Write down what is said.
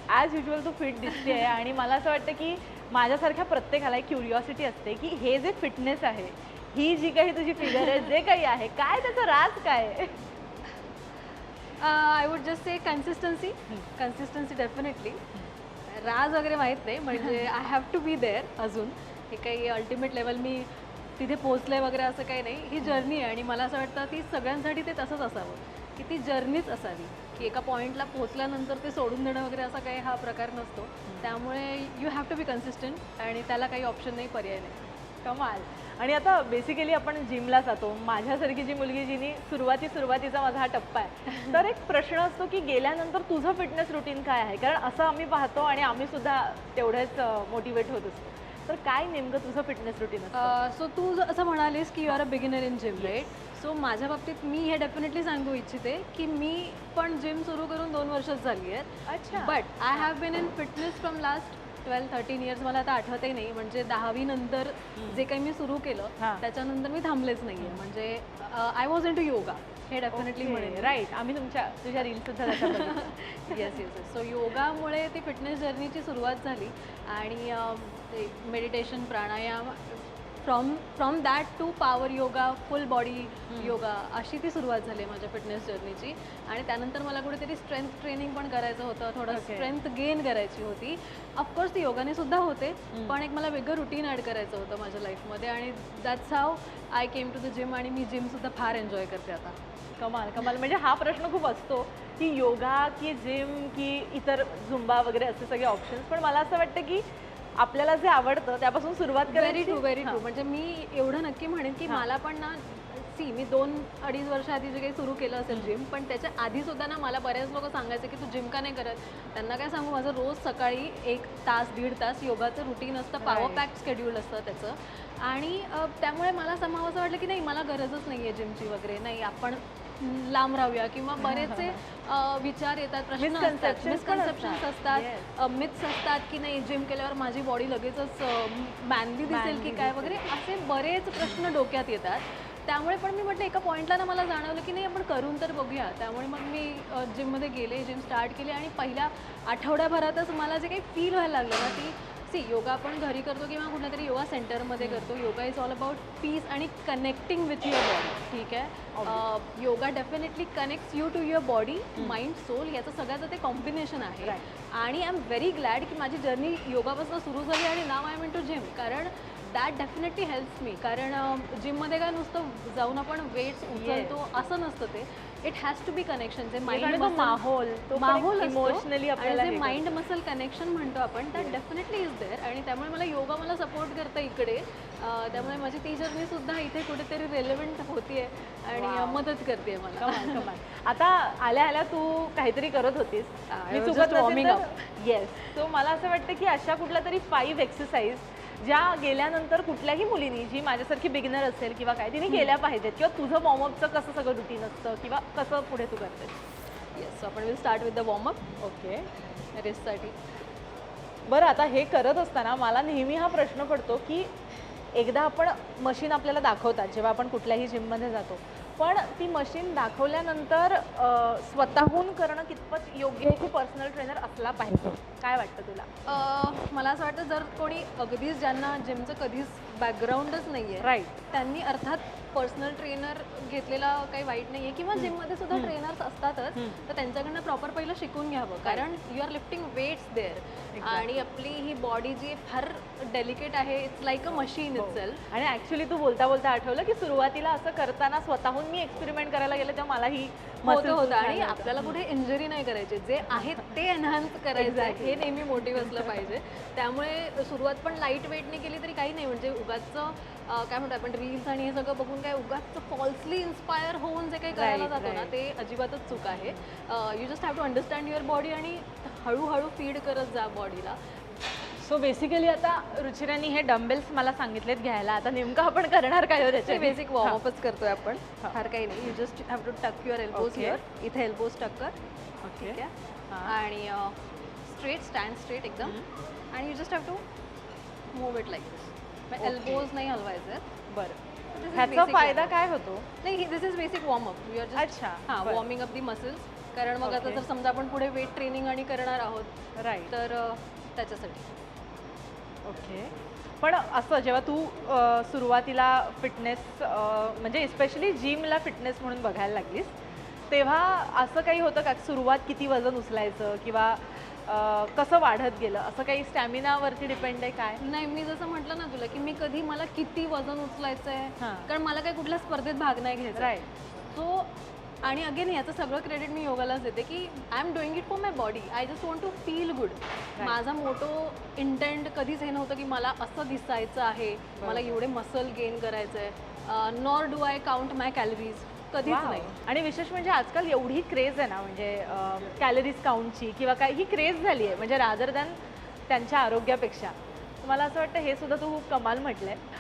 As usual तू fit दिसते आहे आणि मला असं वाटतं की माझ्यासारख्या प्रत्येकाला एक क्युरिओसिटी असते की हे जे फिटनेस आहे, ही जी काही तुझी फिगर आहे, जे काही आहे, काय त्याचा राज काय आहे? I would just say consistency definitely. राज वगैरे माहीत नाही, म्हणजे I have to be there. अजून हे काही अल्टिमेट लेवल मी तिथे पोहोचले वगैरे असं काही नाही. ही जर्नी आहे आणि मला असं वाटतं ती सगळ्यांसाठी ते तसंच असावं, की ती जर्नीच असावी, की एका पॉईंटला पोहोचल्यानंतर ते सोडून देणं वगैरे असा काही हा प्रकार नसतो. त्यामुळे you have to be consistent आणि त्याला काही ऑप्शन नाही, पर्याय नाही. कमाल. आणि आता बेसिकली आपण जिमला जातो. माझ्यासारखी जी मुलगी जिने सुरुवातीचा माझा हा टप्पा आहे, तर एक प्रश्न असतो की गेल्यानंतर तुझं फिटनेस रुटीन काय आहे? कारण असं आम्ही पाहतो आणि आम्ही सुद्धा तेवढेच मोटिवेट होत असतो. तर काय नेमकं तुझं फिटनेस रुटीन असतं? सो तू असं म्हणालीस की you are a beginner in gym, right? So माझ्या बाबतीत मी हे डेफिनेटली सांगू इच्छिते की मी पण जिम सुरू करून 2 वर्षच झाली आहेत. अच्छा. But I have been in fitness from last 12-13 years. मला आता आठवतही नाही, म्हणजे 10वी नंतर जे काही मी सुरू केलं त्याच्यानंतर मी थांबलेच नाही आहे. म्हणजे आय वॉज इन टू योगा, हे डेफिनेटली म्हणेन. राईट. आम्ही तुझ्या रील्ससुद्धा येस येस येस. सो योगामुळे ती फिटनेस जर्नीची सुरुवात झाली आणि meditation, pranayama, from that to power yoga, full body yoga, अशी ती सुरुवात झाली आहे माझ्या फिटनेस जर्नीची. आणि त्यानंतर मला कुठेतरी स्ट्रेंथ ट्रेनिंग पण करायचं होतं, थोडं स्ट्रेंथ गेन करायची होती. ऑफकोर्स ती योगाने सुद्धा होते, पण एक मला वेगळं रुटीन ॲड करायचं होतं माझ्या लाईफमध्ये आणि that's how I came to the gym. आणि मी जिमसुद्धा फार एन्जॉय करते आता. कमाल कमाल. म्हणजे हा प्रश्न खूप असतो की योगा की जिम की इतर झुंबा वगैरे असे सगळे ऑप्शन्स, पण मला असं वाटतं की आपल्याला जे आवडतं त्यापासून सुरुवात करायची. Very true. म्हणजे मी एवढं नक्की म्हणेन की मला पण ना, मी 2-2.5 वर्ष आधी जे काही सुरू केलं असेल जिम, पण त्याच्या आधीसुद्धा ना मला बऱ्याच लोक सांगायचे की तू जिम का नाही करत. त्यांना काय सांगू, माझं रोज सकाळी 1 तास 1.5 तास योगाचं रुटीन असतं, पॉवर पॅक शेड्यूल असतं त्याचं. आणि त्यामुळे मला असं वाटलं की नाही, मला गरजच नाही आहे जिमची वगैरे. नाही, आपण लांब राहूया. किंवा बरेचसे विचार येतात, प्रश्न असतात, मिसकन्सेप्शन्स असतात, मिथ्स असतात की नाही जिम केल्यावर माझी बॉडी लगेचच मॅनली दिसेल की काय वगैरे, असे बरेच प्रश्न डोक्यात येतात. त्यामुळे पण मी म्हटलं एका पॉईंटला ना मला जाणवलं की नाही, आपण करून तर बघूया. त्यामुळे मग मी जिममध्ये गेले, जिम स्टार्ट केली आणि पहिल्या आठवड्याभरातच मला जे काही फील व्हायला लागलं ना, ती योगा आपण घरी करतो किंवा कुठल्यातरी योगा सेंटरमध्ये करतो. Yoga is all about peace आणि कनेक्टिंग विथ युअर बॉडी. ठीक आहे, yoga definitely connects you to your body, mind, soul, याचं सगळ्याचं ते कॉम्बिनेशन आहे. आणि आय एम व्हेरी ग्लॅड की माझी जर्नी योगापासून सुरू झाली आणि नाव I am into gym. कारण दॅट डेफिनेटली हेल्प्स मी. कारण जिममध्ये काय नुसतं जाऊन आपण वेट्स उचलतो असं नसतं ते. It has to be connection. जे माइंड माहोल इमोशनली आपल्याला जे माइंड मसल कनेक्शन म्हणतो आपण, दॅट डेफिनेटली इज देअर. आणि त्यामुळे मला योगा मला सपोर्ट करतं इकडे. त्यामुळे माझी ती जर्नी सुद्धा इथे कुठेतरी रेलेव्हंट होतीये आणि मदत करते मला. आता आल्या आल्या तू काहीतरी करत होतीस, मी चुकत वॉर्मिंग अप. येस. सो मला असं वाटतं की अशा कुठल्या तरी 5 एक्सरसाइज ज्या गेल्यानंतर कुठल्याही मुलीनी, जी माझ्यासारखी बिगिनर असेल किंवा काय, तिने केल्या पाहिजेत. किंवा तुझं वॉर्मअपचं कसं सगळं रुटीन असतं किंवा कसं पुढे तू करतेस? येस, आपण will start with the warm up. Okay. रेस्टसाठी. बरं, आता हे करत असताना मला नेहमी हा प्रश्न पडतो की एकदा आपण मशीन आपल्याला दाखवतात जेव्हा आपण कुठल्याही जिममध्ये जातो, पण ती मशीन दाखवल्यानंतर स्वतःहून करणं कितपत योग्य आहे की पर्सनल ट्रेनर असला पाहिजे? काय वाटतं तुला? मला असं वाटतं जर कोणी अगदीच ज्यांना जिमचं कधीच बॅकग्राऊंडच नाही आहे, राईट, त्यांनी अर्थात पर्सनल ट्रेनर घेतलेला काही वाईट नाही आहे. किंवा जिममध्ये सुद्धा ट्रेनर्स असतातच, तर त्यांच्याकडनं प्रॉपर पहिलं शिकून घ्यावं. कारण you are lifting weights there आणि आपली ही बॉडी जी फार डेलिकेट आहे, it's like a machine itself. आणि ॲक्च्युली तू बोलता बोलता आठवलं की सुरुवातीला असं करताना स्वतःहून मी एक्सपेरिमेंट करायला गेले तेव्हा मलाही होतं. आणि आपल्याला कुठे इंजरी नाही करायची, जे आहे ते एनहान्स करायचं आहे, हे नेहमी मोटिव्ह असलं पाहिजे. त्यामुळे सुरुवात पण लाईट वेटने केली तरी काही नाही. म्हणजे उगाचचं काय म्हणतो आपण, रील्स आणि हे सगळं बघून काय उगाच फॉल्सली इन्स्पायर होऊन जे काही करायला जातो ना, ते अजिबातच चूक आहे. You just have to understand your body आणि हळूहळू फीड करत जा बॉडीला. सो बेसिकली आता रुचिरांनी हे डंबेल्स मला सांगितलेत घ्यायला. आता नेमकं आपण करणार काय हो त्याचे? बेसिक वॉर्मअपच करतोय आपण, फार काही नाही. यू जस्ट हॅव टू टक युअर एल्बोज हिअर. इथे एल्बोज टक कर. ओके. ठीक आहे. आणि स्ट्रेट, स्टँड स्ट्रेट एकदम. आणि you just have to move it like this. Elbows नाही हलवायचे. बरं, ह्याचा फायदा काय होतो? नाही, this is basic warm up. You are just अच्छा, वॉर्मिंग अप दी मसल्स. कारण मग आता Okay. जर समजा आपण पुढे वेट ट्रेनिंग आणि करणार आहोत राईट. तर त्याच्यासाठी. ओके. पण असं जेव्हा तू सुरुवातीला फिटनेस म्हणजे स्पेशली जिमला फिटनेस म्हणून बघायला लागलीस, तेव्हा असं काही होतं का सुरुवात किती वजन उचलायचं किंवा कसं वाढत गेलं, असं काही स्टॅमिनावरती डिपेंड आहे काय? नाही, मी जसं म्हटलं ना तुला की मी कधी मला किती वजन उचलायचं आहे, हां. कारण मला काही कुठल्या स्पर्धेत भाग नाही घ्यायचा. राईट. सो आणि अगेन याचं सगळं क्रेडिट मी योगालाच देते की I am doing it for my body. I just want to feel good. माझा मोठो इंटेंट कधीच हे नव्हतं की मला असं दिसायचं आहे, मला एवढे मसल गेन करायचं आहे. Nor do I count my calories, कधीच Wow. नाही. आणि विशेष म्हणजे आजकाल एवढी क्रेज आहे ना, म्हणजे कॅलरीज काउंटची किंवा काय, ही क्रेज झाली आहे म्हणजे रादर दॅन त्यांच्या आरोग्यापेक्षा. मला असं वाटतं हे सुद्धा तू खूप कमाल म्हटलंय.